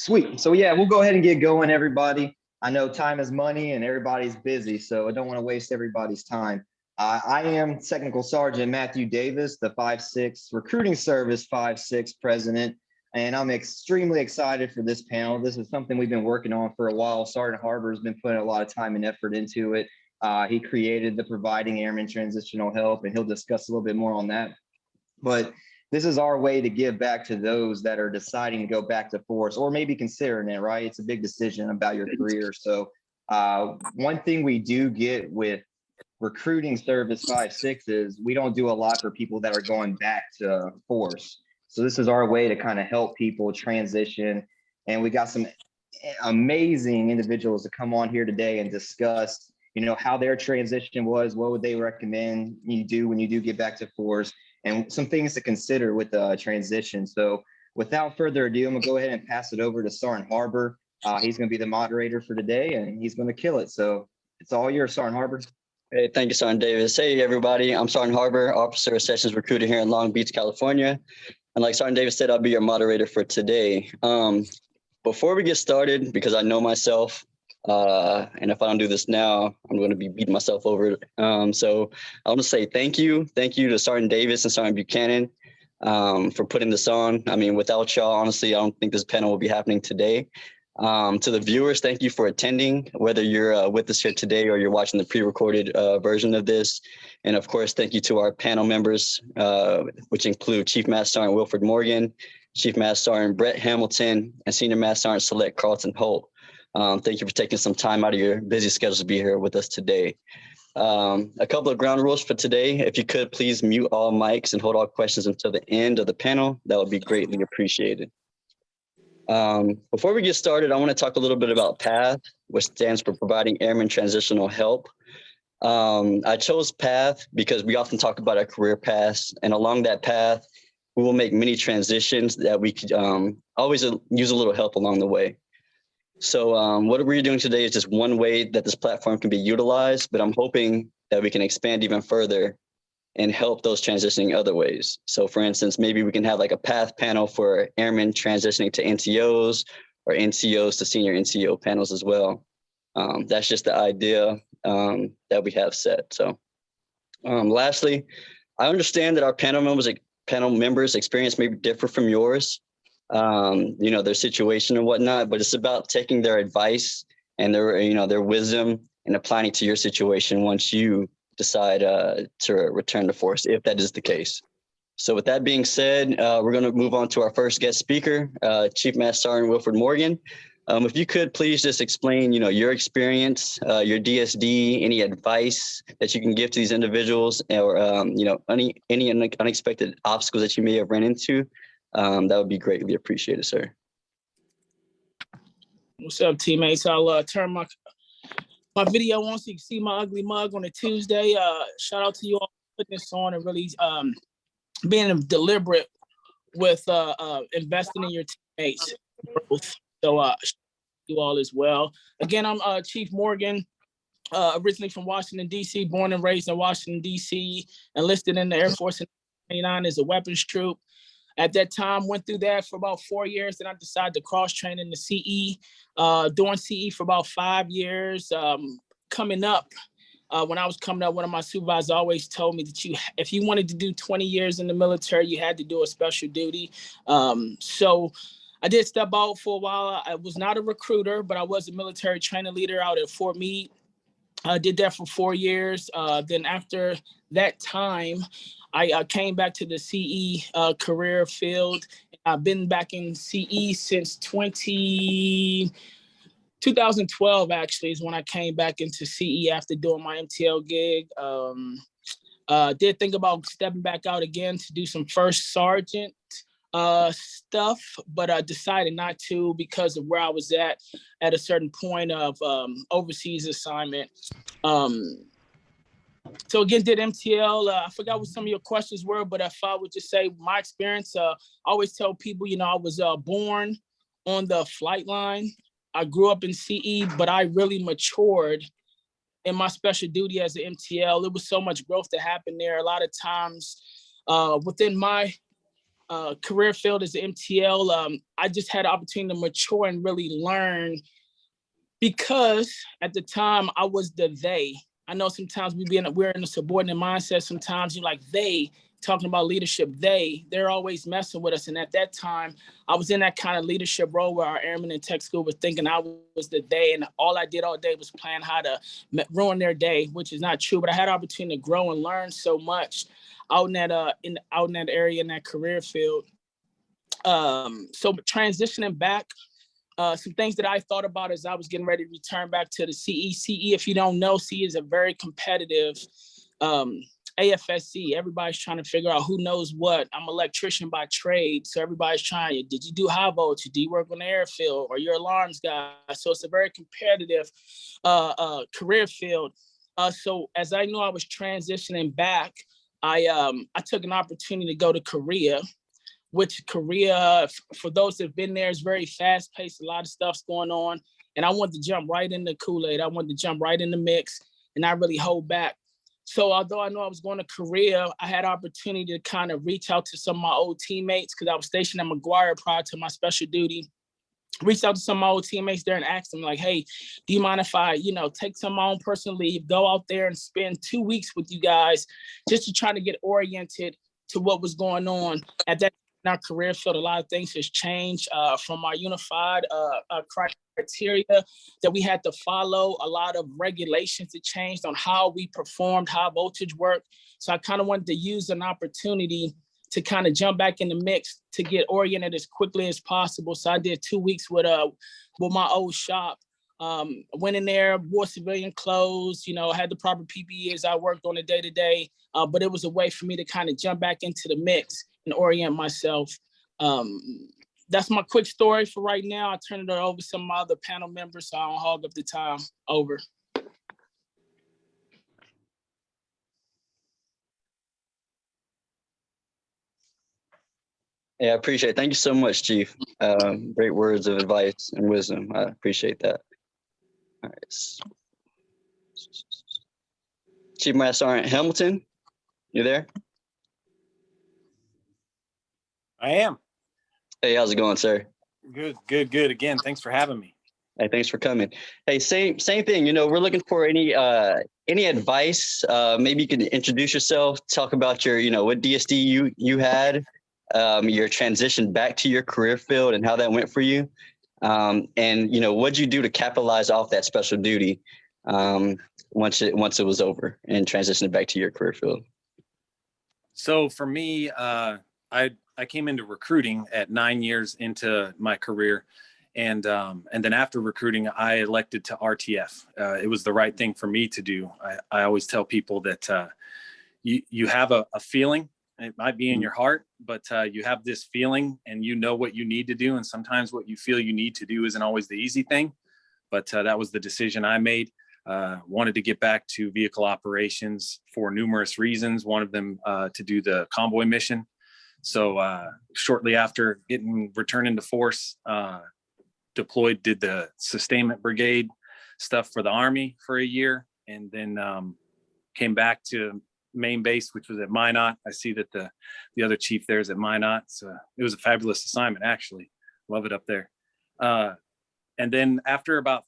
Sweet. So yeah, we'll go ahead and get going, everybody. I know time is money and everybody's busy, so I don't want to waste everybody's time. I am Technical Sergeant Matthew Davis, the 5-6 Recruiting Service 5-6 President, and I'm extremely excited for this panel. This is something we've been working on for a while. Sergeant Harbour has been putting a lot of time and effort into it. He created the Providing Airmen Transitional Help, and he'll discuss a little bit more on that. But this is our way to give back to those that are deciding to go back to force or maybe considering it, right? It's a big decision about your career. So one thing we do get with recruiting service 5-6 is we don't do a lot for people that are going back to force. So this is our way to kind of help people transition. And we got some amazing individuals to come on here today and discuss, how their transition was, what would they recommend you do when you do get back to force, and some things to consider with the transition. So without further ado, I'm gonna go ahead and pass it over to Sergeant Harbour. He's gonna be the moderator for today and he's gonna kill it. So it's all yours, Sergeant Harbour. Hey, thank you, Sergeant Davis. Hey, everybody. I'm Sergeant Harbour, Officer of Sessions Recruiter here in Long Beach, California. And like Sergeant Davis said, I'll be your moderator for today. Before we get started, because I know myself, and if I don't do this now, I'm going to be beating myself over. So I want to say thank you. Thank you to Sergeant Davis and Sergeant Buchanan for putting this on. I mean, without y'all, honestly, I don't think this panel will be happening today. To the viewers, thank you for attending, whether you're with us here today or you're watching the pre-recorded version of this. And of course, thank you to our panel members, which include Chief Master Sergeant Wilfred Morgan, Chief Master Sergeant Brett Hamilton, and Senior Master Sergeant Select Carlton Holt. Thank you for taking some time out of your busy schedules to be here with us today. A couple of ground rules for today. If you could, please mute all mics and hold all questions until the end of the panel. That would be greatly appreciated. Before we get started, I want to talk a little bit about P.A.T.H, which stands for Providing Airmen Transitional Help. I chose P.A.T.H because we often talk about our career paths, and along that path, we will make many transitions that we could always use a little help along the way. So what we're doing today is just one way that this platform can be utilized, but I'm hoping that we can expand even further and help those transitioning other ways. So for instance, maybe we can have like a P.A.T.H panel for airmen transitioning to NCOs or NCOs to senior NCO panels as well. That's just the idea that we have set. So lastly, I understand that our panel members experience may differ from yours, their situation and whatnot, but it's about taking their advice and their wisdom and applying it to your situation once you decide to return to force, if that is the case. So with that being said, we're going to move on to our first guest speaker, Chief Master Sergeant Wilfred Morgan. If you could please just explain, your experience, your DSD, any advice that you can give to these individuals, or any unexpected obstacles that you may have ran into, that would be greatly appreciated, sir. What's up, teammates? I'll turn my video on so you can see my ugly mug on a Tuesday. Shout out to you all for putting this on and really being deliberate with investing in your teammates' growth. So you all as well. Again, I'm Chief Morgan, originally from Washington, D.C., born and raised in Washington, D.C., enlisted in the Air Force in 1999 as a weapons troop. At that time, went through that for about 4 years. Then I decided to cross-train in the CE, doing CE for about 5 years. Coming up, when I was coming up, one of my supervisors always told me that if you wanted to do 20 years in the military, you had to do a special duty. So I did step out for a while. I was not a recruiter, but I was a military training leader out at Fort Meade. I did that for 4 years. Then after that time, I came back to the CE career field. I've been back in CE since 2012, actually, is when I came back into CE after doing my MTL gig. Did think about stepping back out again to do some first sergeant stuff, but I decided not to because of where I was at a certain point of overseas assignment. So again, did MTL. I forgot what some of your questions were, but if I would just say my experience, I always tell people, I was born on the flight line. I grew up in CE, but I really matured in my special duty as an MTL. There was so much growth that happened there. A lot of times within my career field as an MTL. I just had the opportunity to mature and really learn, because at the time I was the they. I know sometimes we're in a subordinate mindset. Sometimes you're like they, talking about leadership, they're always messing with us. And at that time, I was in that kind of leadership role where our airmen in tech school was thinking I was the they, and all I did all day was plan how to ruin their day, which is not true. But I had an opportunity to grow and learn so much out in that area, in that career field. So transitioning back, some things that I thought about as I was getting ready to return back to the CE. CE, if you don't know, CE is a very competitive AFSC. Everybody's trying to figure out who knows what. I'm an electrician by trade, so everybody's trying. Did you do high voltage? Do you work on the airfield? Or your alarms guy? So it's a very competitive career field. So as I knew I was transitioning back, I took an opportunity to go to Korea. Which Korea, for those that have been there, is very fast paced. A lot of stuff's going on. And I wanted to jump right in the Kool-Aid. I wanted to jump right in the mix and not really hold back. So although I know I was going to Korea, I had opportunity to kind of reach out to some of my old teammates, because I was stationed at McGuire prior to my special duty. Reached out to some of my old teammates there and asked them, like, hey, do you mind if I, take some of my own personal leave, go out there and spend 2 weeks with you guys, just to try to get oriented to what was going on at that. In our career field, a lot of things has changed from our unified criteria that we had to follow. A lot of regulations that changed on how we performed high voltage work. So I kind of wanted to use an opportunity to kind of jump back in the mix to get oriented as quickly as possible. So I did 2 weeks with my old shop. Went in there, wore civilian clothes, had the proper PPE as I worked on a day-to-day, but it was a way for me to kind of jump back into the mix and orient myself. That's my quick story for right now. I turn it over to some of my other panel members so I don't hog up the time. Over. Yeah, I appreciate it. Thank you so much, Chief. Great words of advice and wisdom. I appreciate that. All right. Chief Master Sergeant Hamilton, you there? I am. Hey, how's it going, sir? Good. Again, thanks for having me. Hey, thanks for coming. Hey, same thing. We're looking for any advice. Maybe you can introduce yourself, talk about your, what DSD you had, your transition back to your career field and how that went for you. And what'd you do to capitalize off that special duty once it was over and transitioned back to your career field? So for me, I came into recruiting at 9 years into my career. And then after recruiting, I elected to RTF. It was the right thing for me to do. I always tell people that you have a feeling. It might be in your heart, but you have this feeling and you know what you need to do. And sometimes what you feel you need to do isn't always the easy thing. But that was the decision I made. Wanted to get back to vehicle operations for numerous reasons. One of them to do the convoy mission. So shortly after returning to force, deployed, did the sustainment brigade stuff for the Army for a year, and then came back to main base, which was at Minot. I see that the other chief there is at Minot. So it was a fabulous assignment, actually. Love it up there. And then after about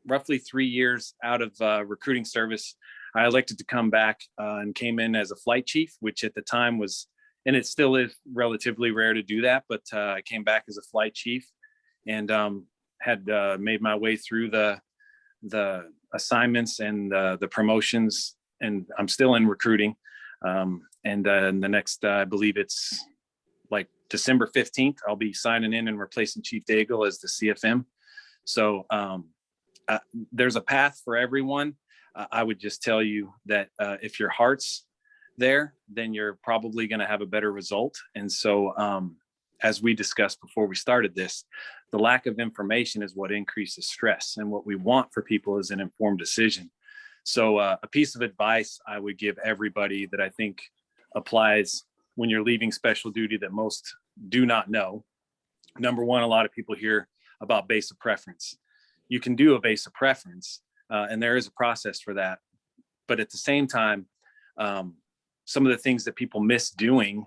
roughly 3 years out of recruiting service, I elected to come back and came in as a flight chief, which at the time was, and it still is relatively rare to do that, but I came back as a flight chief and had made my way through the assignments and the promotions, and I'm still in recruiting. And the next, I believe it's like December 15th, I'll be signing in and replacing Chief Daigle as the CFM. So there's a path for everyone. I would just tell you that if your heart's there, then you're probably going to have a better result. And so as we discussed before we started this, the lack of information is what increases stress. And what we want for people is an informed decision. So a piece of advice I would give everybody that I think applies when you're leaving special duty that most do not know. Number one, a lot of people hear about base of preference. You can do a base of preference, and there is a process for that. But at the same time, some of the things that people miss doing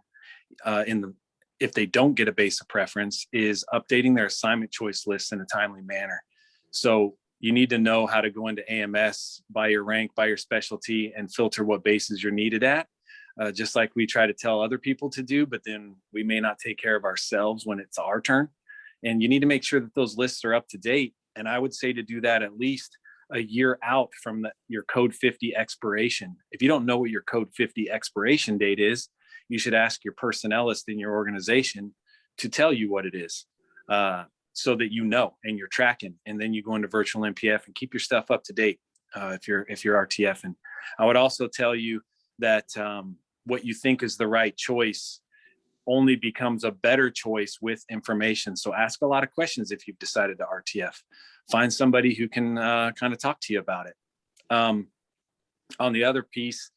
if they don't get a base of preference, is updating their assignment choice lists in a timely manner. So you need to know how to go into AMS by your rank, by your specialty, and filter what bases you're needed at, just like we try to tell other people to do, but then we may not take care of ourselves when it's our turn. And you need to make sure that those lists are up to date. And I would say to do that at least a year out from your code 50 expiration. If you don't know what your code 50 expiration date is, you should ask your personnelist in your organization to tell you what it is, so that you know and you're tracking. And then you go into virtual MPF and keep your stuff up to date if you're RTF. And I would also tell you that what you think is the right choice only becomes a better choice with information. So ask a lot of questions if you've decided to RTF. Find somebody who can kind of talk to you about it. On the other piece,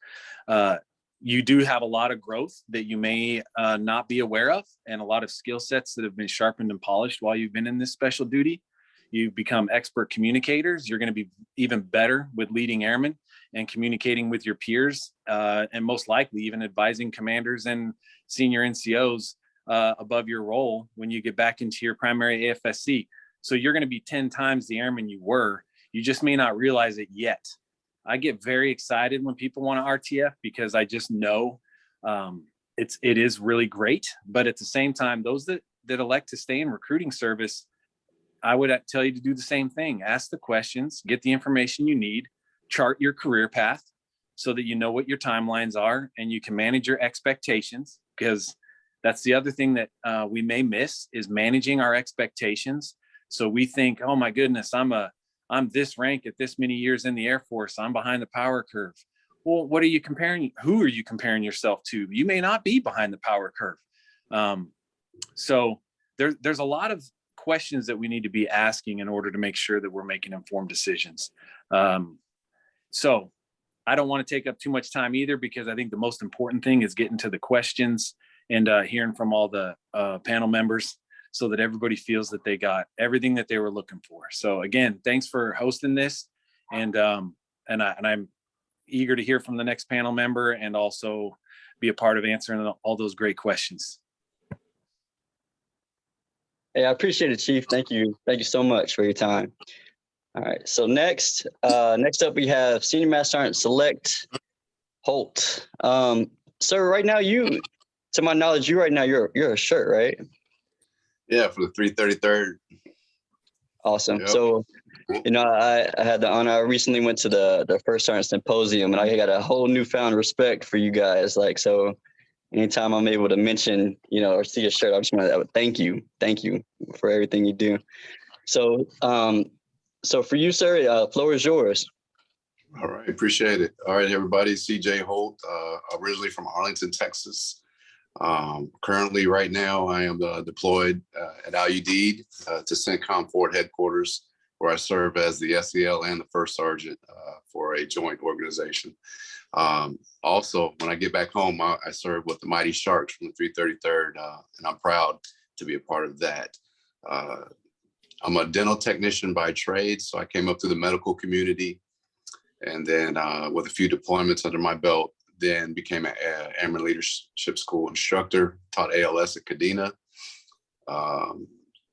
you do have a lot of growth that you may not be aware of, and a lot of skill sets that have been sharpened and polished while you've been in this special duty. You've become expert communicators. You're going to be even better with leading airmen and communicating with your peers, and most likely even advising commanders and senior NCOs above your role when you get back into your primary AFSC. So you're going to be 10 times the airman you were. You just may not realize it yet. I get very excited when people want to RTF because I just know it is really great. But at the same time, those that elect to stay in recruiting service, I would tell you to do the same thing. Ask the questions, get the information you need, chart your career path so that you know what your timelines are and you can manage your expectations, because that's the other thing that we may miss is managing our expectations. So we think, oh my goodness, I'm this rank at this many years in the Air Force. I'm behind the power curve. Well, what are you comparing? Who are you comparing yourself to? You may not be behind the power curve. So there's a lot of questions that we need to be asking in order to make sure that we're making informed decisions. So I don't want to take up too much time either, because I think the most important thing is getting to the questions and hearing from all the panel members so that everybody feels that they got everything that they were looking for. So again, thanks for hosting this. And I'm eager to hear from the next panel member and also be a part of answering all those great questions. Hey, I appreciate it, Chief. Thank you. Thank you so much for your time. All right. So next up we have Senior Master Sergeant Select Holt. Sir, right now to my knowledge, you're a shirt, right? Yeah, for the 333rd. Awesome. Yep. So, I had the honor. I recently went to the First Sergeant Symposium, and I got a whole newfound respect for you guys. So anytime I'm able to mention, or see a shirt, I just want to thank you for everything you do. So, so for you, sir, floor is yours. All right, appreciate it. All right, everybody, C.J. Holt, originally from Arlington, Texas. Currently, right now, I am deployed at IUD to CENTCOM Forward Headquarters, where I serve as the SEL and the First Sergeant for a joint organization. Also, when I get back home, I serve with the Mighty Sharks from the 333rd, and I'm proud to be a part of that. I'm a dental technician by trade, so I came up through the medical community, and then with a few deployments under my belt, then became an Airmen Leadership School instructor, taught ALS at Kadena,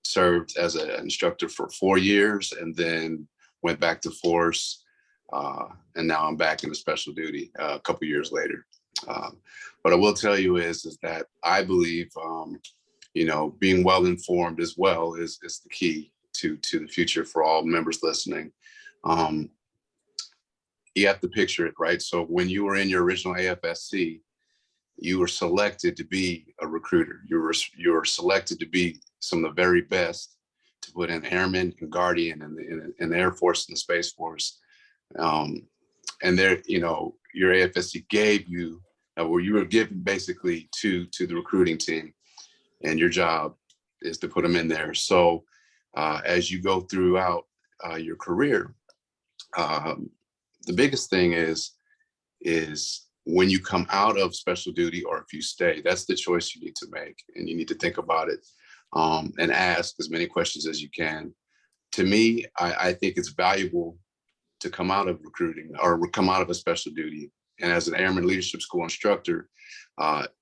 served as an instructor for 4 years, and then went back to force, and now I'm back in the special duty a couple years later. What I will tell you is that I believe, being well informed as well is the key to the future for all members listening. You have to picture it, right? So when you were in your original AFSC, you were selected to be a recruiter. You were selected to be some of the very best to put in airmen and guardian in the Air Force and the Space Force. And there, your AFSC gave you, where you were given basically to the recruiting team, and your job is to put them in there. So as you go throughout your career, the biggest thing is when you come out of special duty, or if you stay, that's the choice you need to make, and you need to think about it and ask as many questions as you can. To me, I think it's valuable to come out of recruiting or come out of a special duty and as an Airman Leadership School instructor,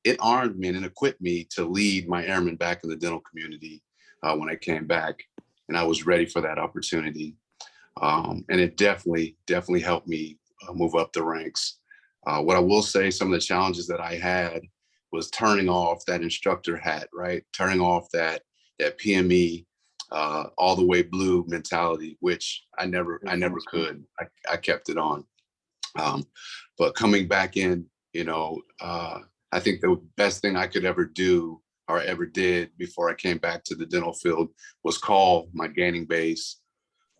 it armed me and equipped me to lead my airmen back in the dental community when I came back, and I was ready for that opportunity. And it definitely helped me move up the ranks. What I will say, some of the challenges that I had was turning off that instructor hat, right? Turning off that PME, all the way blue mentality, which I never could. I kept it on. But coming back in, I think the best thing I could ever do or ever did before I came back to the dental field was call my gaining base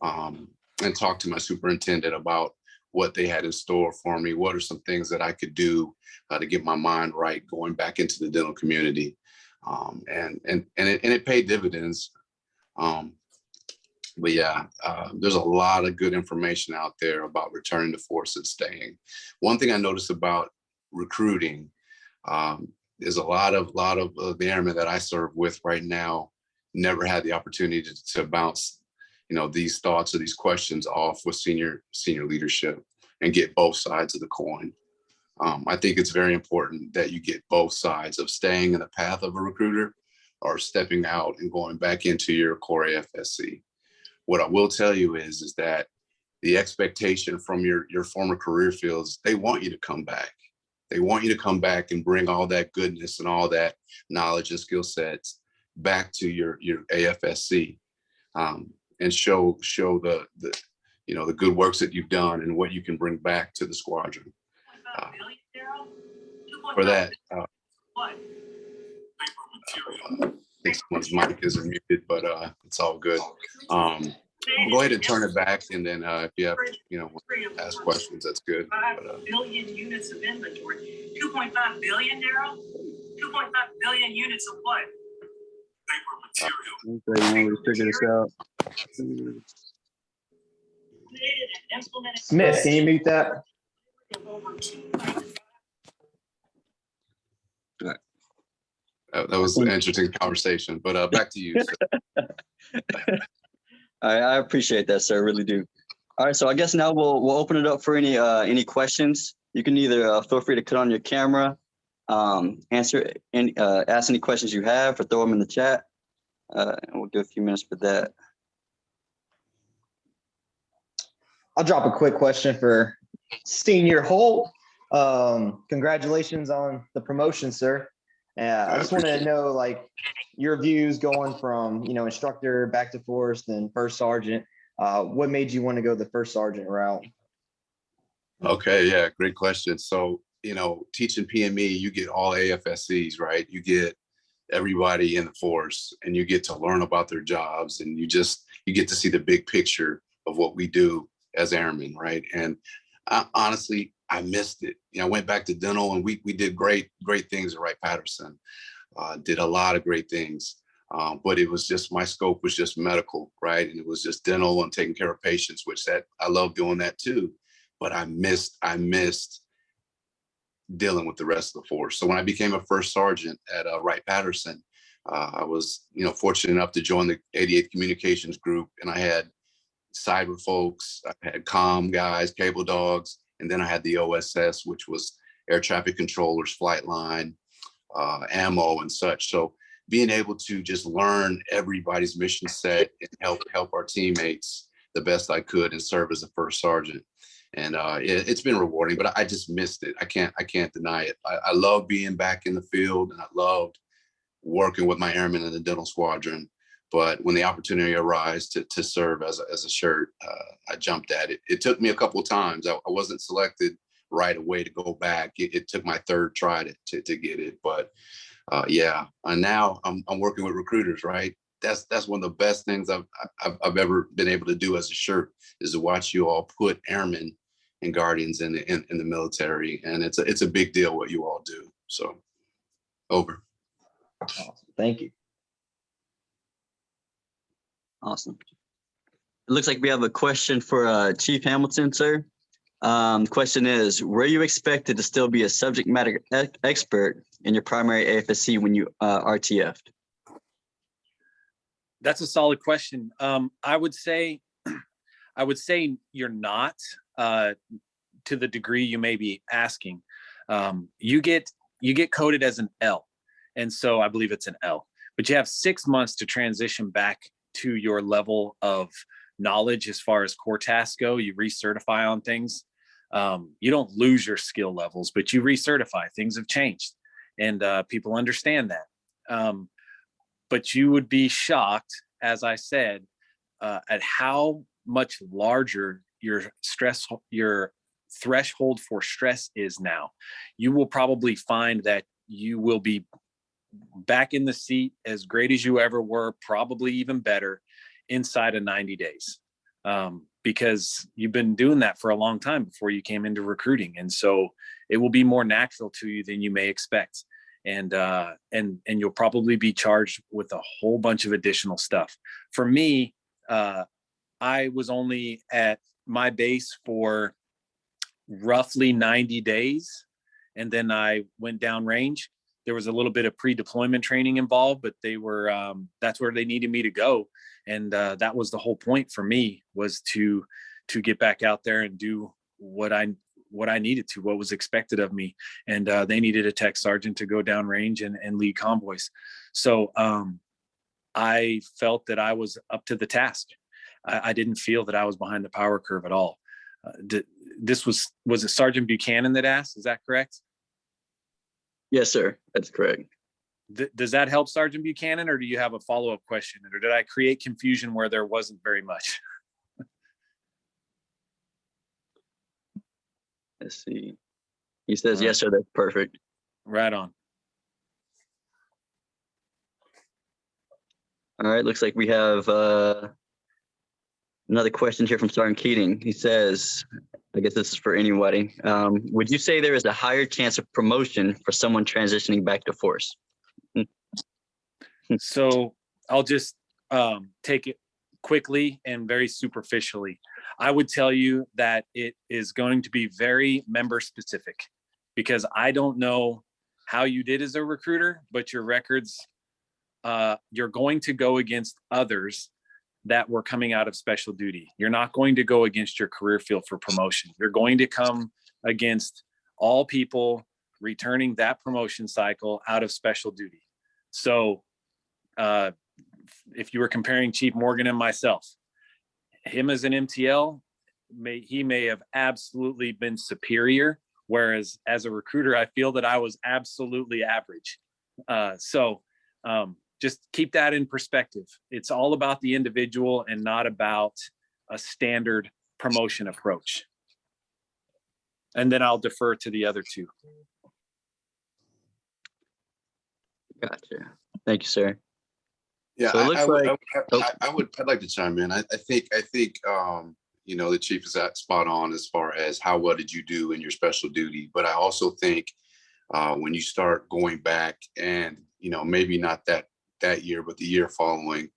and talk to my superintendent about what they had in store for me. What are some things that I could do to get my mind right going back into the dental community? And it paid dividends. But yeah, there's a lot of good information out there about returning to force and staying. One thing I noticed about recruiting is a lot of the airmen that I serve with right now never had the opportunity to bounce, these thoughts or these questions off with senior leadership and get both sides of the coin. I think it's very important that you get both sides of staying in the path of a recruiter or stepping out and going back into your core AFSC. What I will tell you is that the expectation from your former career fields, they want you to come back. They want you to come back and bring all that goodness and all that knowledge and skill sets back to your AFSC and show the good works that you've done and what you can bring back to the squadron. For that, I think someone's mic is muted, but it's all good. I'll go ahead and turn it back, and then if you have, ask questions, that's good. 5 billion units of inventory. 2.5 billion, Daryl? 2.5 billion units of what? You want to figure this out? Smith, can you mute that? That was an interesting conversation, but back to you. I appreciate that, sir. I really do. All right, so I guess now we'll open it up for any questions. You can either feel free to cut on your camera, answer any ask any questions you have, or throw them in the chat, and we'll do a few minutes for that. I'll drop a quick question for Senior Holt. Congratulations on the promotion, sir. I just want to know, your views going from, instructor back to force, then first sergeant. What made you want to go the first sergeant route? Okay, yeah, great question. So, teaching PME, you get all AFSCs, right? You get everybody in the force, and you get to learn about their jobs, and you get to see the big picture of what we do as airmen, right? And honestly, I missed it. I went back to dental, and we did great things at Wright-Patterson. Did a lot of great things, but it was just, my scope was just medical, right? And it was just dental and taking care of patients, which I love doing that too. But I missed dealing with the rest of the force. So when I became a first sergeant at Wright-Patterson, I was, fortunate enough to join the 88th Communications Group, and I had cyber folks, I had comm guys, cable dogs, and then I had the OSS, which was air traffic controllers, flight line, ammo and such. So being able to just learn everybody's mission set and help our teammates the best I could and serve as a first sergeant. And it's been rewarding, but I just missed it. I can't deny it. I love being back in the field, and I loved working with my airmen in the dental squadron. But when the opportunity arose to serve as a shirt, I jumped at it. It took me a couple of times. I wasn't selected right away to go back. It took my third try to get it. But yeah, and now I'm working with recruiters, right? That's one of the best things I've ever been able to do as a shirt, is to watch you all put airmen and guardians in the military, and it's a big deal what you all do. So, over. Awesome. Thank you. Awesome. It looks like we have a question for Chief Hamilton, sir. The question is, were you expected to still be a subject matter expert in your primary AFSC when you RTF'd? That's a solid question. I would say you're not. to the degree you may be asking, you get coded as an L. And so I believe it's an L, but you have 6 months to transition back to your level of knowledge as far as core tasks go. You recertify on things. You don't lose your skill levels, but you recertify. Things have changed, and people understand that. But you would be shocked, as I said, at how much larger your threshold for stress is now. You will probably find that you will be back in the seat as great as you ever were, probably even better, inside of 90 days. Because you've been doing that for a long time before you came into recruiting. And so it will be more natural to you than you may expect. And you'll probably be charged with a whole bunch of additional stuff. For me, I was only at my base for roughly 90 days. And then I went downrange. There was a little bit of pre-deployment training involved, but that's where they needed me to go. And that was the whole point for me, was to get back out there and do what I needed to, what was expected of me. And they needed a tech sergeant to go downrange and lead convoys. So I felt that I was up to the task. I didn't feel that I was behind the power curve at all. Was it Sergeant Buchanan that asked? Is that correct? Yes, sir. That's correct. Does that help, Sergeant Buchanan, or do you have a follow-up question? Or did I create confusion where there wasn't very much? Let's see. He says, yes, sir. That's perfect. Right on. All right. Looks like we have another question here from Sergeant Keating. He says, I guess this is for anybody. Would you say there is a higher chance of promotion for someone transitioning back to force? So I'll just take it quickly and very superficially. I would tell you that it is going to be very member specific, because I don't know how you did as a recruiter, but your records, you're going to go against others that were coming out of special duty. You're not going to go against your career field for promotion. You're going to come against all people returning that promotion cycle out of special duty. So if you were comparing Chief Morgan and myself, him as an MTL, he may have absolutely been superior, whereas as a recruiter, I feel that I was absolutely average. Just keep that in perspective. It's all about the individual and not about a standard promotion approach. And then I'll defer to the other two. Gotcha. Thank you, sir. Yeah, so I'd like to chime in. I think the chief is spot on as far as how well did you do in your special duty. But I also think when you start going back and maybe not that year, but the year following,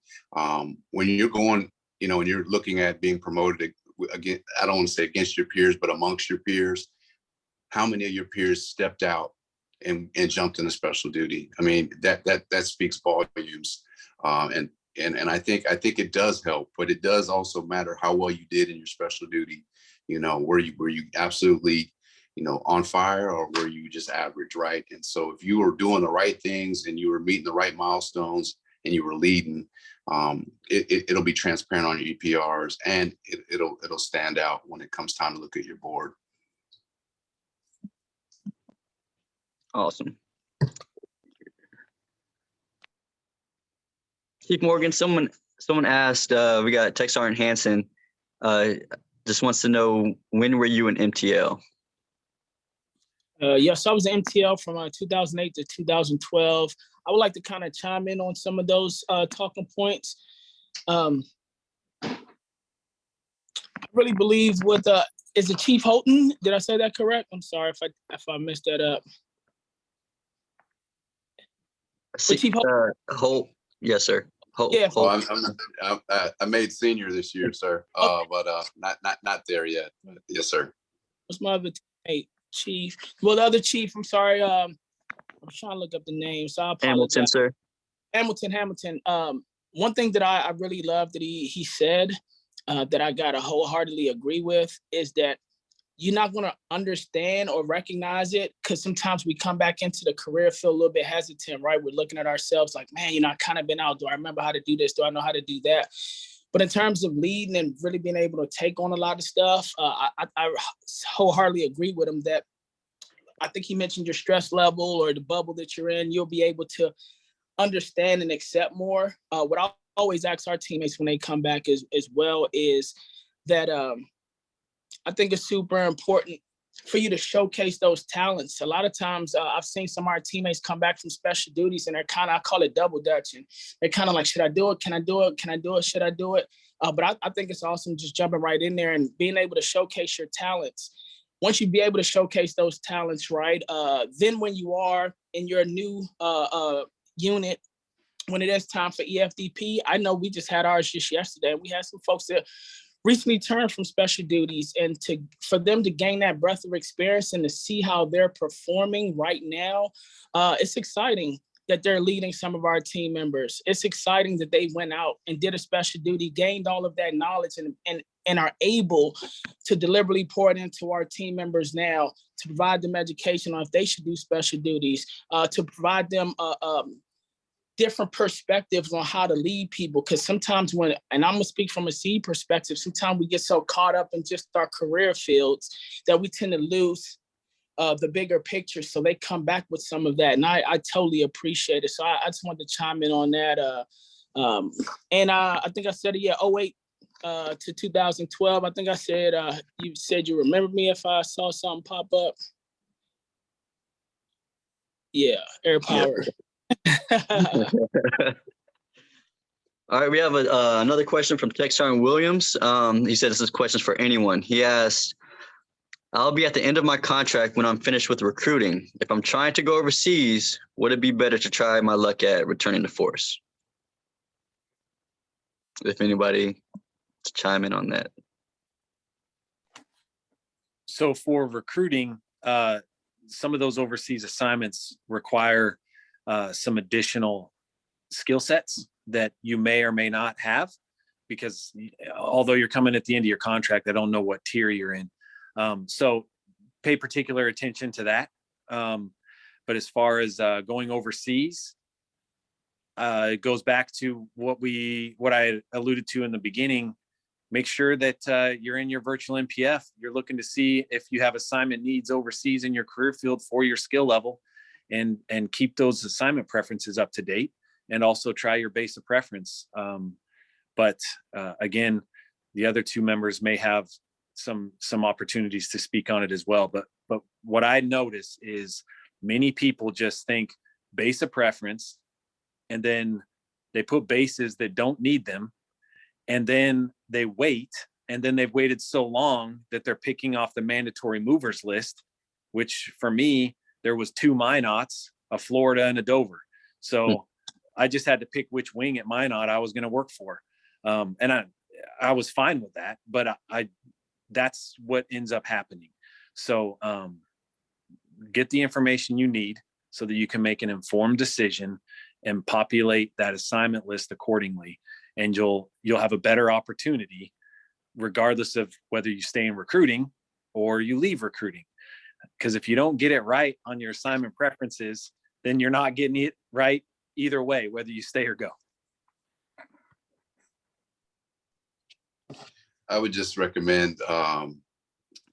when you're going, when you're looking at being promoted again, I don't want to say against your peers, but amongst your peers, how many of your peers stepped out and jumped into special duty? I mean, that speaks volumes. And I think it does help, but it does also matter how well you did in your special duty. Were you absolutely, on fire, or were you just average, right? And so if you were doing the right things and you were meeting the right milestones and you were leading, it'll be transparent on your EPRs, and it'll stand out when it comes time to look at your board. Awesome. Chief Morgan, someone asked, we got Tech Sergeant Hansen, just wants to know, when were you in MTL? Yes, I was an MTL from 2008 to 2012. I would like to kind of chime in on some of those talking points. I really believe is it Chief Holton? Did I say that correct? I'm sorry if I messed that up. Chief Holt. Yes, sir. Holt. Yeah. Holt. I made senior this year, sir. But not there yet. Yes, sir. What's my other teammate? Chief. Well, the other chief, I'm sorry. I'm trying to look up the name, so I apologize. Hamilton, sir. Hamilton. One thing that I really love that he said that I gotta wholeheartedly agree with is that you're not going to understand or recognize it, because sometimes we come back into the career field a little bit hesitant, right? We're looking at ourselves like, man, you know, I kind of been out. Do I remember how to do this? Do I know how to do that? But in terms of leading and really being able to take on a lot of stuff, I wholeheartally agree with him that I think he mentioned your stress level or the bubble that you're in, you'll be able to understand and accept more. What I always ask our teammates when they come back as well is that I think it's super important for you to showcase those talents. A lot of times I've seen some of our teammates come back from special duties and they're kind of, I call it double dutching. They're kind of like, should I do it? Can I do it? Can I do it? Should I do it? But I think it's awesome just jumping right in there and being able to showcase your talents. Once you be able to showcase those talents, right, then when you are in your new unit, when it is time for EFDP, I know we just had ours just yesterday. We had some folks that recently turned from special duties, and for them to gain that breadth of experience and to see how they're performing right now, it's exciting that they're leading some of our team members. It's exciting that they went out and did a special duty, gained all of that knowledge, and are able to deliberately pour it into our team members now to provide them education on if they should do special duties, to provide them different perspectives on how to lead people. Because sometimes and I'm gonna speak from a C perspective, sometimes we get so caught up in just our career fields that we tend to lose the bigger picture. So they come back with some of that. And I totally appreciate it. So I just wanted to chime in on that. And I think I said it, 08 to 2012. I think I said, you said you remember me if I saw something pop up. Yeah, air power. All right, we have another question from Tech Sergeant Williams. He said this is questions for anyone. He asked, I'll be at the end of my contract when I'm finished with recruiting. If I'm trying to go overseas, would it be better to try my luck at returning to force? If anybody to chime in on that. So for recruiting, some of those overseas assignments require some additional skill sets that you may or may not have, because although you're coming at the end of your contract, I don't know what tier you're in. So pay particular attention to that. But as far as going overseas, it goes back to what I alluded to in the beginning. Make sure that you're in your virtual NPF. You're looking to see if you have assignment needs overseas in your career field for your skill level, and keep those assignment preferences up to date, and also try your base of preference. But again, the other two members may have some opportunities to speak on it as well. But what I notice is many people just think base of preference, and then they put bases that don't need them, and then they wait, and then they've waited so long that they're picking off the mandatory movers list, which for me, there was 2 Minots, a Florida and a Dover. So I just had to pick which wing at Minot I was going to work for. And I was fine with that, but that's what ends up happening. So get the information you need so that you can make an informed decision and populate that assignment list accordingly. And you'll have a better opportunity regardless of whether you stay in recruiting or you leave recruiting. Because if you don't get it right on your assignment preferences, then you're not getting it right either way, whether you stay or go. I would just recommend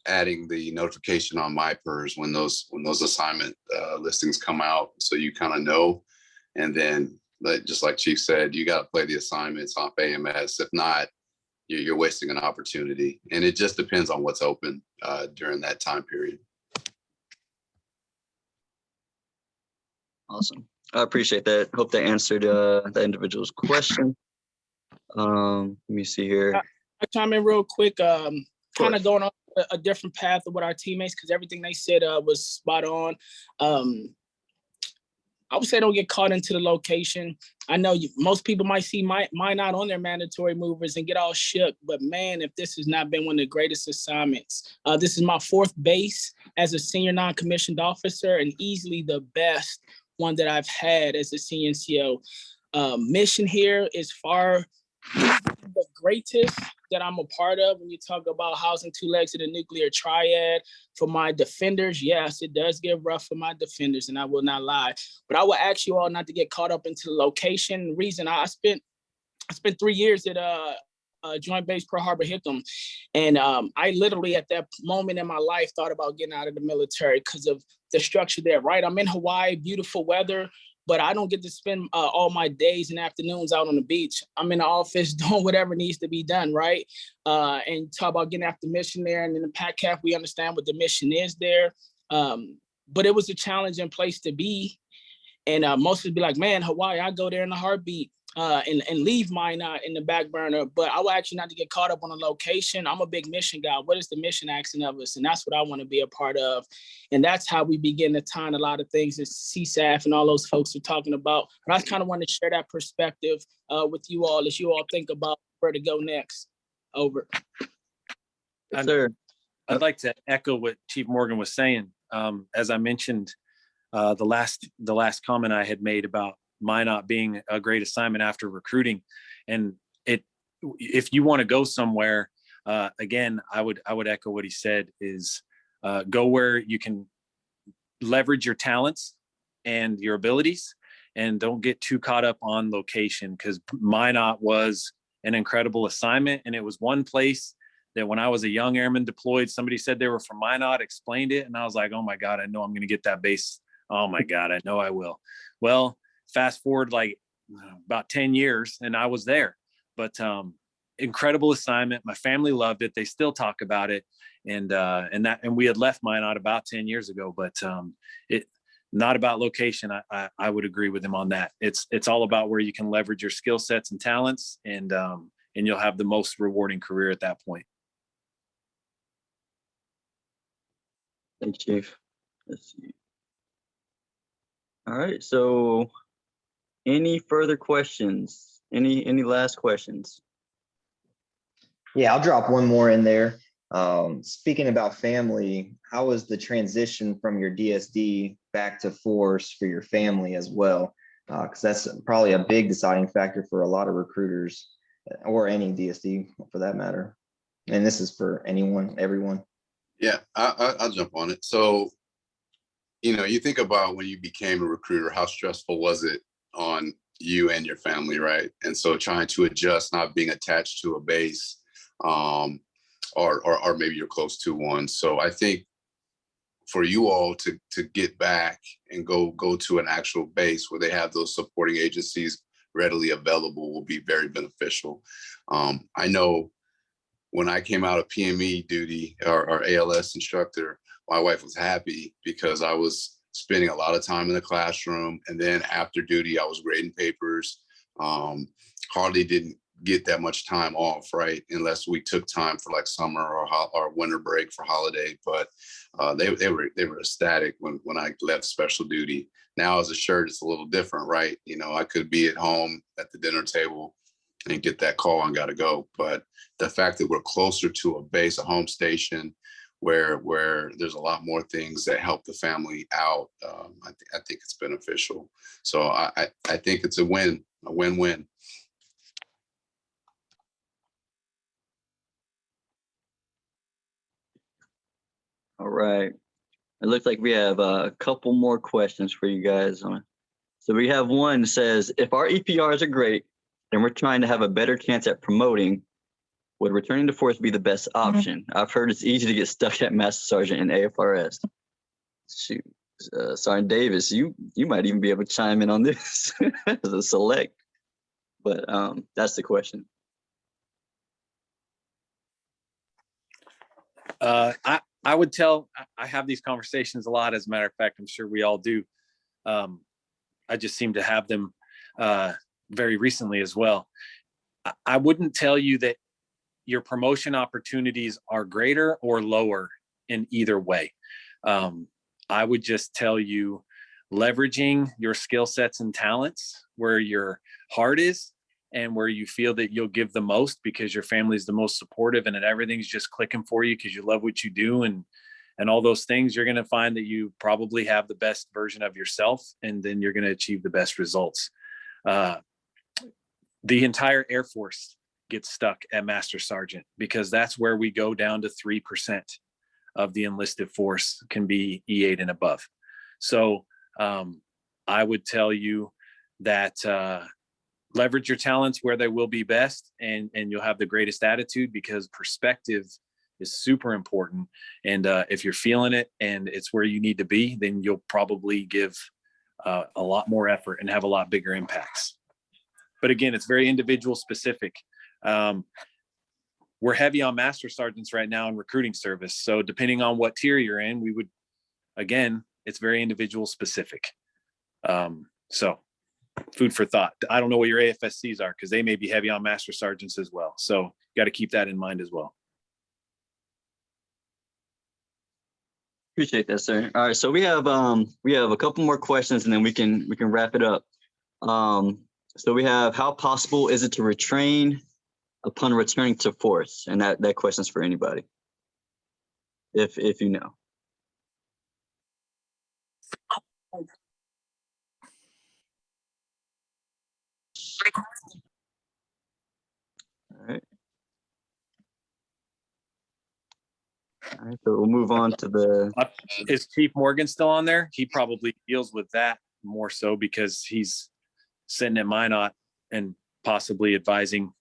adding the notification on MyPERS when those assignment listings come out, so you kind of know. And then, just like Chief said, you got to play the assignments off AMS. If not, you're wasting an opportunity. And it just depends on what's open during that time period. Awesome. I appreciate that. Hope that answered the individual's question. Let me see here. I chime in real quick, kind of going on a different path of what our teammates, because everything they said was spot on. I would say don't get caught into the location. I know most people might see Minot on their mandatory movers and get all shook, but man, if this has not been one of the greatest assignments, this is my 4th base as a senior non-commissioned officer, and easily the best one that I've had as a CNCO. Mission here is far the greatest that I'm a part of when you talk about housing two legs of the nuclear triad. For my defenders, yes, it does get rough for my defenders, and I will not lie. But I will ask you all not to get caught up into the location. The reason I spent 3 years at Joint Base Pearl Harbor Hickam, and I literally at that moment in my life thought about getting out of the military because of the structure there. Right, I'm in Hawaii, beautiful weather, but I don't get to spend all my days and afternoons out on the beach. I'm in the office doing whatever needs to be done, right? And talk about getting after mission there. And in the PAT-CAF, we understand what the mission is there. But it was a challenging place to be. And most would be like, man, Hawaii, I go there in a heartbeat and leave Minot in the back burner. But I will actually not to get caught up on a location. I'm a big mission guy. What is the mission asking of us? And that's what I want to be a part of. And that's how we begin to tie in a lot of things that CSAF and all those folks are talking about. But I kind of want to share that perspective with you all as you all think about where to go next. Over. Yes, sir. I'd like to echo what Chief Morgan was saying. As I mentioned, the last comment I had made about Minot being a great assignment after recruiting, and if you want to go somewhere, again, I would echo what he said is go where you can leverage your talents and your abilities, and don't get too caught up on location, because Minot was an incredible assignment, and it was one place that when I was a young airman deployed, somebody said they were from Minot, explained it, and I was like, oh my God, I know I'm going to get that base. Oh my God, I know I will. Well, fast forward like about 10 years and I was there, but incredible assignment. My family loved it. They still talk about it. And we had left Minot about 10 years ago, but it not about location. I would agree with him on that. It's all about where you can leverage your skill sets and talents, and you'll have the most rewarding career at that point. Thanks, Chief. Let's see. All right, so any further questions? Any last questions? Yeah, I'll drop one more in there. Speaking about family, how was the transition from your DSD back to force for your family as well? Because that's probably a big deciding factor for a lot of recruiters, or any DSD for that matter. And this is for anyone, everyone. Yeah, I'll jump on it. So, you think about when you became a recruiter, how stressful was it on you and your family, right? And so trying to adjust, not being attached to a base, or maybe you're close to one. So I think for you all to get back and go to an actual base where they have those supporting agencies readily available will be very beneficial. I know when I came out of PME duty, our ALS instructor, my wife was happy because I was spending a lot of time in the classroom. And then after duty, I was grading papers. Hardly didn't get that much time off, right? Unless we took time for like summer or winter break for holiday. But they were ecstatic when I left special duty. Now as a shirt, it's a little different, right? I could be at home at the dinner table and get that call and got to go. But the fact that we're closer to a base, a home station, where there's a lot more things that help the family out, I think it's beneficial. So I think it's a win-win. All right. It looks like we have a couple more questions for you guys. So we have one that says, if our EPRs are great and we're trying to have a better chance at promoting, would returning to force be the best option? I've heard it's easy to get stuck at Master Sergeant in AFRS. Shoot, Sergeant Davis, you might even be able to chime in on this as a select, but that's the question. I would tell, I have these conversations a lot. As a matter of fact, I'm sure we all do. I just seem to have them very recently as well. I wouldn't tell you that your promotion opportunities are greater or lower in either way. I would just tell you, leveraging your skill sets and talents where your heart is and where you feel that you'll give the most because your family is the most supportive and that everything's just clicking for you because you love what you do and all those things, you're going to find that you probably have the best version of yourself, and then you're going to achieve the best results. The entire Air Force get stuck at Master Sergeant, because that's where we go down to 3% of the enlisted force can be E8 and above. So I would tell you that leverage your talents where they will be best, and you'll have the greatest attitude, because perspective is super important. And if you're feeling it and it's where you need to be, then you'll probably give a lot more effort and have a lot bigger impacts. But again, it's very individual specific. We're heavy on Master Sergeants right now in recruiting service. So depending on what tier you're in, we would, again, it's very individual specific. So food for thought. I don't know what your AFSCs are, because they may be heavy on Master Sergeants as well. So you got to keep that in mind as well. Appreciate that, sir. All right, so we have a couple more questions, and then we can wrap it up. So we have, how possible is it to retrain upon returning to force? And that question's for anybody, if you know. All right. All right, so we'll move on to the. Is Chief Morgan still on there? He probably deals with that more so, because he's sitting at Minot and possibly advising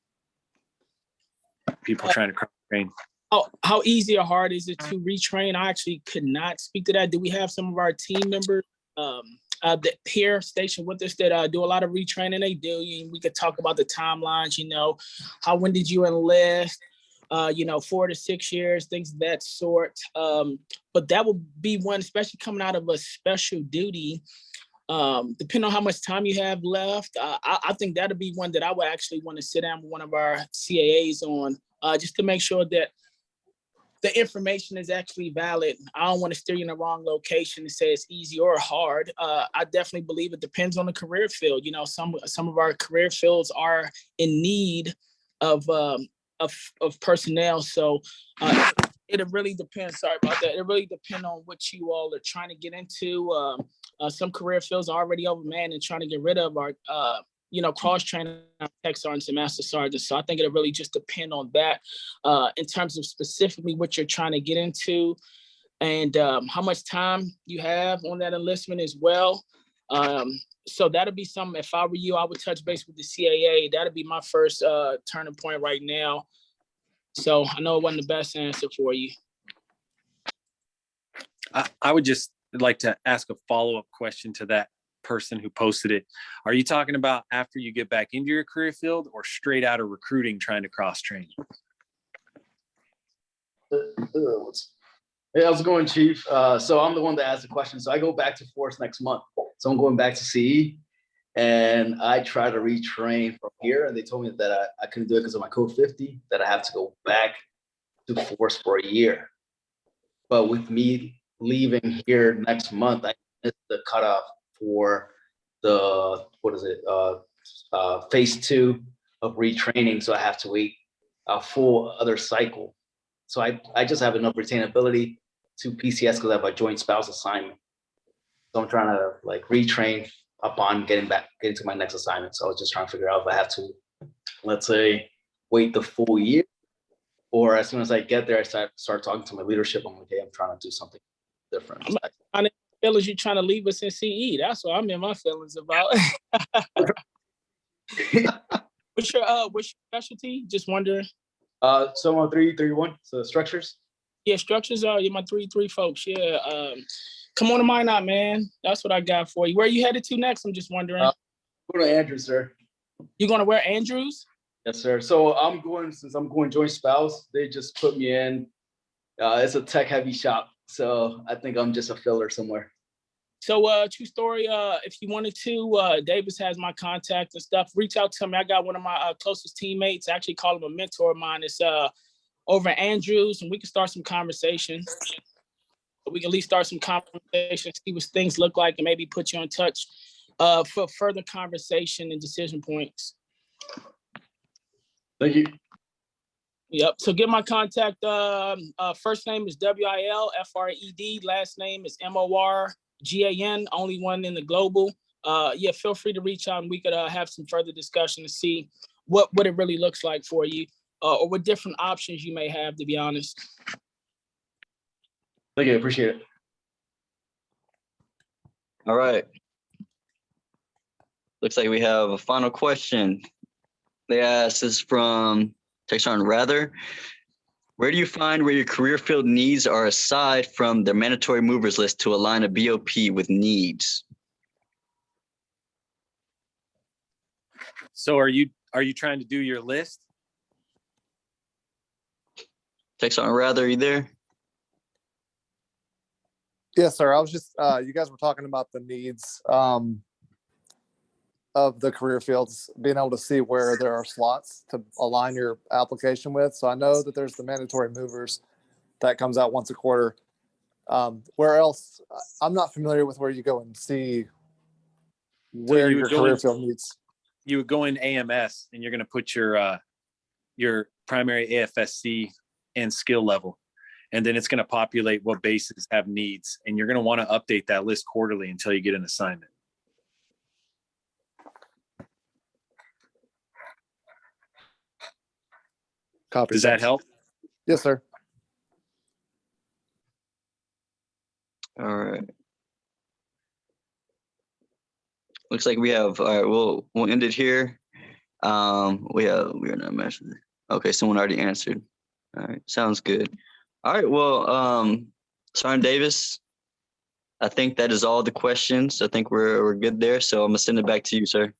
people trying to cross train. Oh, how easy or hard is it to retrain? I actually could not speak to that. Do we have some of our team members that here stationed with us that do a lot of retraining? They do. We could talk about the timelines, when did you enlist? 4 to 6 years, things of that sort. But that would be one, especially coming out of a special duty, depending on how much time you have left. I think that'd be one that I would actually want to sit down with one of our CAAs on, just to make sure that the information is actually valid. I don't want to steer you in the wrong location and say it's easy or hard. I definitely believe it depends on the career field. Some of our career fields are in need of personnel. So it really depends. Sorry about that. It really depends on what you all are trying to get into. Some career fields are already overmanned and trying to get rid of our, cross-training tech sergeants and master sergeants. So I think it'll really just depend on that in terms of specifically what you're trying to get into, and how much time you have on that enlistment as well. So that'll be something, if I were you, I would touch base with the CAA. That'll be my first turning point right now. So I know it wasn't the best answer for you. I would just like to ask a follow-up question to that person who posted it. Are you talking about after you get back into your career field, or straight out of recruiting trying to cross-train? Hey, how's it going, Chief? So I'm the one that asked the question. So I go back to force next month. So I'm going back to CE, and I try to retrain from here. And they told me that I couldn't do it because of my code 50, that I have to go back to force for a year. But with me leaving here next month, I missed the cutoff for the, phase 2 of retraining. So I have to wait a full other cycle. So I just have enough retainability to PCS because I have a joint spouse assignment. So I'm trying to retrain upon getting to my next assignment. So I was just trying to figure out if I have to, let's say, wait the full year, or as soon as I get there, I start talking to my leadership. I'm like, hey, I'm trying to do something different. I'm feelings you trying to leave us in CE. That's what I'm in my feelings about. What's your specialty? Just wondering. So I'm on 331. So structures. Yeah, structures are my 3-3 folks. Yeah. Come on to Minot, man. That's what I got for you. Where are you headed to next? I'm just wondering. Go to Andrews, sir. You're going to where, Andrews? Yes, sir. So since I'm going joint spouse, they just put me in. It's a tech heavy shop. So I think I'm just a filler somewhere. So true story, if you wanted to, Davis has my contact and stuff. Reach out to me. I got one of my closest teammates. I actually call him a mentor of mine. It's over at Andrews, and we can start some conversations. We can at least start some conversations, see what things look like, and maybe put you in touch for further conversation and decision points. Thank you. Yep. So get my contact. First name is WILFRED. Last name is MORGAN. Only one in the global. Yeah, feel free to reach out, and we could have some further discussion to see what it really looks like for you, or what different options you may have, to be honest. Thank you, appreciate it. All right. Looks like we have a final question. They asked, this is from Texan Rather. Where do you find where your career field needs are aside from the mandatory movers list to align a BOP with needs? So are you trying to do your list? Texan Rather, are you there? Yes, sir. I was just, you guys were talking about the needs of the career fields, being able to see where there are slots to align your application with. So I know that there's the mandatory movers that comes out once a quarter. Where else? I'm not familiar with where you go and see where you your would go career in- field needs. You would go in AMS and you're going to put your primary AFSC and skill level. And then it's going to populate what bases have needs. And you're going to want to update that list quarterly until you get an assignment. Copy. Does that help? Yes, sir. All right. Looks like we have, all right, we'll end it here. We are not mentioning. Okay, someone already answered. All right, sounds good. All right, well, Sergeant Davis, I think that is all the questions. I think we're good there. So I'm gonna send it back to you, sir.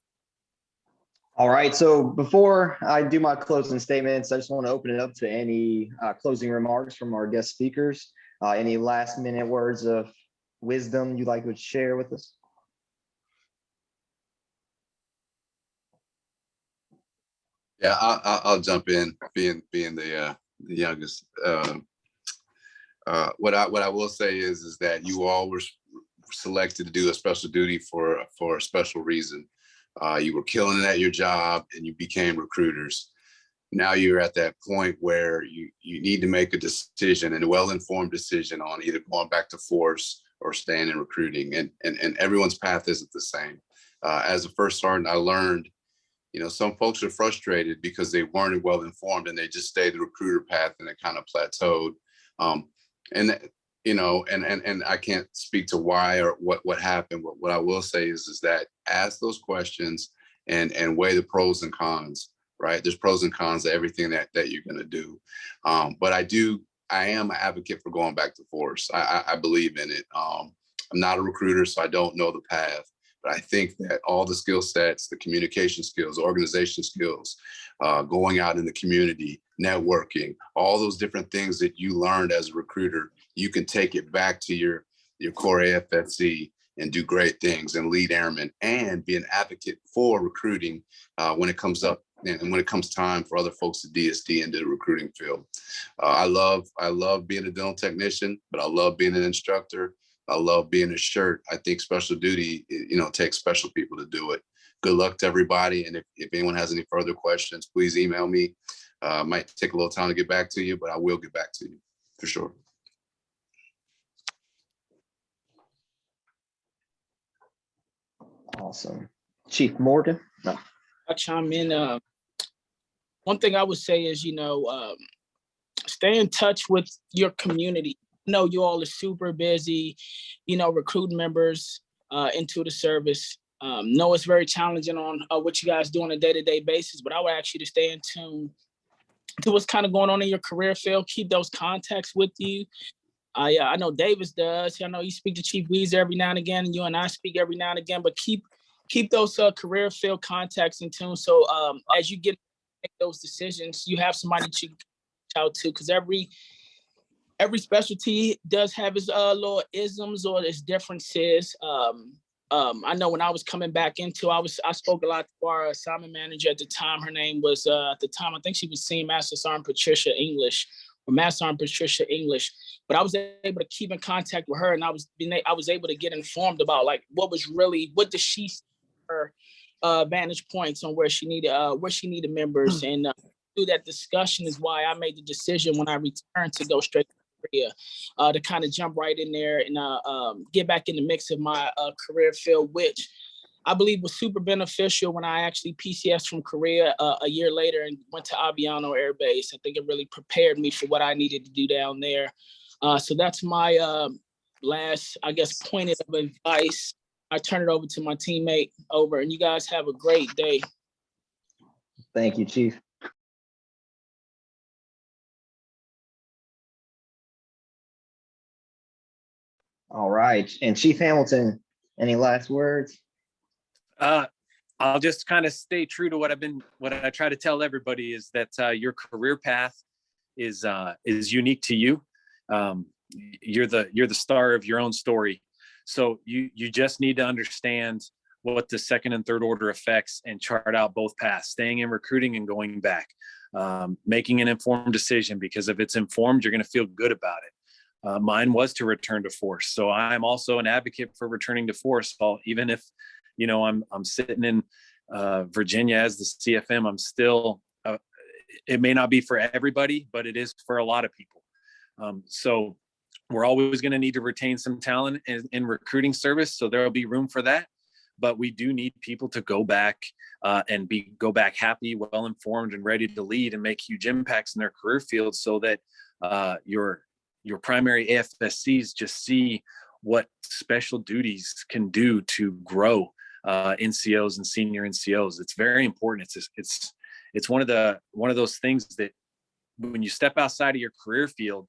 All right, so before I do my closing statements, I just want to open it up to any closing remarks from our guest speakers. Any last minute words of wisdom you'd like to share with us? Yeah, I'll jump in, being the youngest. What I will say is that you all were selected to do a special duty for a special reason. You were killing it at your job and you became recruiters. Now you're at that point where you need to make a decision, and a well-informed decision, on either going back to force or staying in recruiting. And everyone's path isn't the same. As a first sergeant, I learned, some folks are frustrated because they weren't well informed and they just stayed the recruiter path and it kind of plateaued. And I can't speak to why or what happened, but what I will say is that ask those questions and weigh the pros and cons, right? There's pros and cons to everything that you're going to do. But I am an advocate for going back to force. I believe in it. I'm not a recruiter, so I don't know the path. But I think that all the skill sets, the communication skills, organization skills, going out in the community, networking, all those different things that you learned as a recruiter, you can take it back to your core AFSC and do great things and lead airmen and be an advocate for recruiting when it comes up and when it comes time for other folks to DSD into the recruiting field. I love being a dental technician, but I love being an instructor. I love being a shirt. I think special duty, takes special people to do it. Good luck to everybody. And if anyone has any further questions, please email me. Might take a little time to get back to you, but I will get back to you for sure. Awesome. Chief Morgan? No. I'll chime in. One thing I would say is, stay in touch with your community. I know you all are super busy, recruiting members into the service. Know it's very challenging on what you guys do on a day-to-day basis, but I would ask you to stay in tune to what's kind of going on in your career field. Keep those contacts with you. I know Davis does. I know you speak to Chief Weezer every now and again, and you and I speak every now and again, but keep those career field contacts in tune. So as you get make those decisions, you have somebody to reach out to, because every specialty does have its little isms or its differences. I know when I was coming back into, I spoke a lot to our assignment manager at the time. Her name was at the time, I think she was Senior Master Sergeant Patricia English, or Master Sergeant Patricia English. But I was able to keep in contact with her, and I was able to get informed about what did she see her vantage points on where she needed members, and through that discussion is why I made the decision when I returned to go straight to Korea, to kind of jump right in there and get back in the mix of my career field, which I believe was super beneficial when I actually PCS from Korea a year later and went to Aviano Air Base. I think it really prepared me for what I needed to do down there. So that's my last, I guess, point of advice. I turn it over to my teammate over, and you guys have a great day. Thank you, Chief. All right, and Chief Hamilton, any last words? I'll just kind of stay true to what I try to tell everybody is that your career path is unique to you. You're the star of your own story. So you just need to understand what the second and third order effects and chart out both paths, staying in recruiting and going back, making an informed decision, because if it's informed, you're going to feel good about it. Mine was to return to force. So I'm also an advocate for returning to force. Even if, I'm sitting in Virginia as the CFM, I'm still, it may not be for everybody, but it is for a lot of people. So we're always going to need to retain some talent in recruiting service. So there'll be room for that. But we do need people to go back and go back happy, well-informed, and ready to lead and make huge impacts in their career field, so that your primary AFSCs just see what special duties can do to grow NCOs and senior NCOs. It's very important. It's one of those things that when you step outside of your career field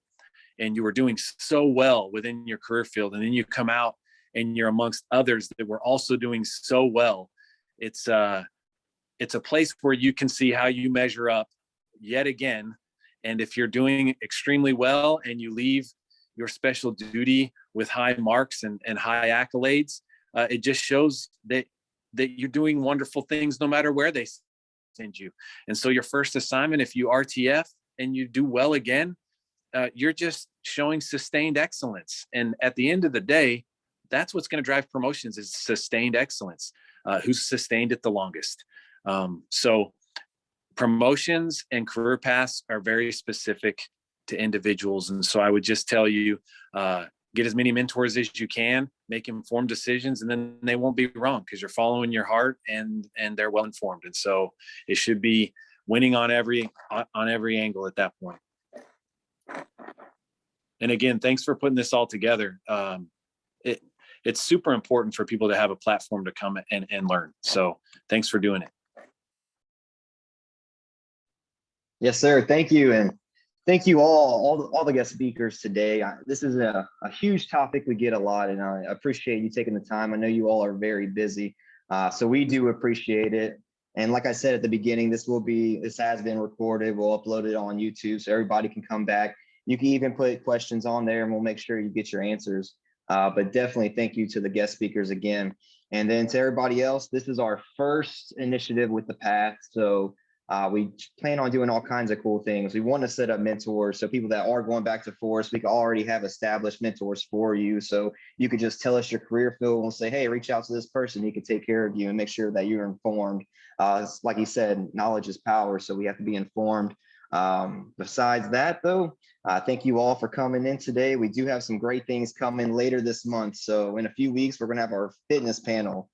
and you were doing so well within your career field, and then you come out and you're amongst others that were also doing so well, it's a place where you can see how you measure up yet again. And if you're doing extremely well and you leave your special duty with high marks and high accolades, it just shows that you're doing wonderful things no matter where they send you. And so your first assignment, if you RTF and you do well again, you're just showing sustained excellence. And at the end of the day, that's what's going to drive promotions, is sustained excellence. Who's sustained it the longest? So promotions and career paths are very specific to individuals. And so I would just tell you, get as many mentors as you can, make informed decisions, and then they won't be wrong because you're following your heart and they're well informed. And so it should be winning on every angle at that point. And again, thanks for putting this all together. It's super important for people to have a platform to come and learn. So thanks for doing it. Yes, sir. Thank you. And thank you all the guest speakers today. This is a huge topic we get a lot, and I appreciate you taking the time. I know you all are very busy, so we do appreciate it. And like I said at the beginning, this has been recorded. We'll upload it on YouTube so everybody can come back. You can even put questions on there and we'll make sure you get your answers. But definitely thank you to the guest speakers again. And then to everybody else, this is our first initiative with the P.A.T.H. So we plan on doing all kinds of cool things. We want to set up mentors. So people that are going back to force, we can already have established mentors for you. So you could just tell us your career field and say, hey, reach out to this person. He can take care of you and make sure that you're informed. Like you said, knowledge is power. So we have to be informed. Besides that, though, thank you all for coming in today. We do have some great things coming later this month. So in a few weeks, we're going to have our fitness panel.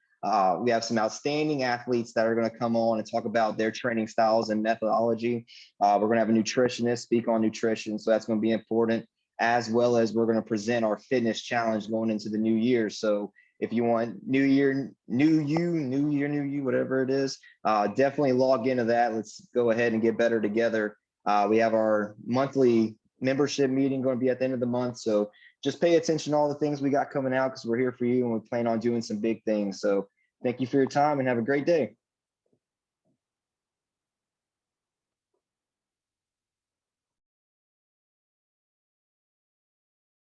We have some outstanding athletes that are going to come on and talk about their training styles and methodology. We're going to have a nutritionist speak on nutrition. So that's going to be important, as well as we're going to present our fitness challenge going into the new year. So if you want new year, new you, whatever it is, definitely log into that. Let's go ahead and get better together. We have our monthly membership meeting going to be at the end of the month. So just pay attention to all the things we got coming out, because we're here for you and we plan on doing some big things. So thank you for your time and have a great day.